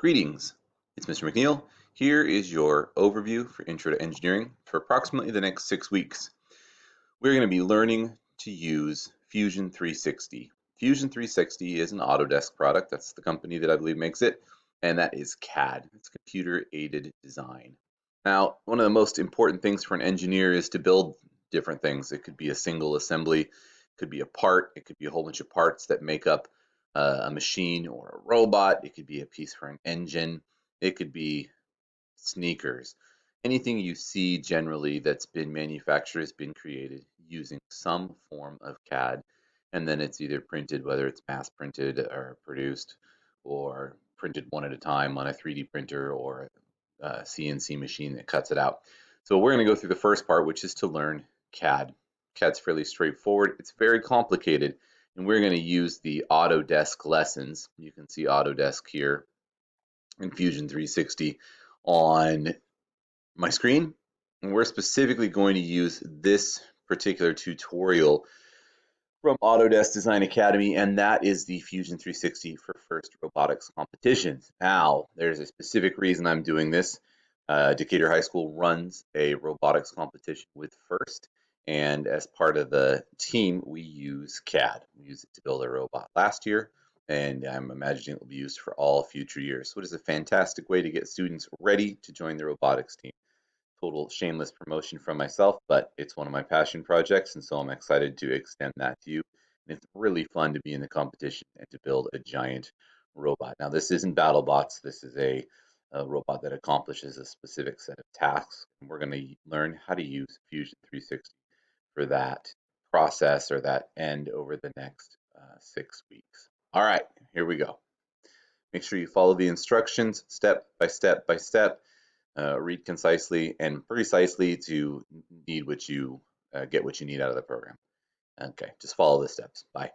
Greetings, it's Mr. McNeal. Here is your overview for Intro to Engineering for approximately the next 6 weeks. We're going to be learning to use Fusion 360. Fusion 360 is an Autodesk product. That's the company that I believe makes it, and that is CAD. It's computer-aided design. Now, one of the most important things for an engineer is to build different things. It could be a single assembly, it could be a part, it could be a whole bunch of parts that make up a machine or a robot. It could be a piece for an engine. It could be sneakers. Anything you see generally that's been manufactured has been created using some form of CAD, and then it's either printed, whether it's mass printed or produced, or printed one at a time on a 3D printer or a CNC machine that cuts it out. So we're going to go through the first part, which is to learn CAD. CAD's fairly straightforward. It's very complicated, and we're going to use the Autodesk lessons. You can see Autodesk here in Fusion 360 on my screen. And we're specifically going to use this particular tutorial from Autodesk Design Academy, and that is the Fusion 360 for First Robotics competitions. Now, there's a specific reason I'm doing this. Decatur High School runs a robotics competition with First, and as part of the team, we use CAD. We use it to build a robot last year, and I'm imagining it will be used for all future years. So it is a fantastic way to get students ready to join the robotics team. Total shameless promotion from myself, but it's one of my passion projects, and so I'm excited to extend that to you. And it's really fun to be in the competition and to build a giant robot. Now, this isn't BattleBots. This is a robot that accomplishes a specific set of tasks, and we're going to learn how to use Fusion 360 for that process or that end over the next 6 weeks. All right, here we go. Make sure you follow the instructions step by step by step. Read concisely and precisely to need what you get what you need out of the program. Okay, just follow the steps. Bye.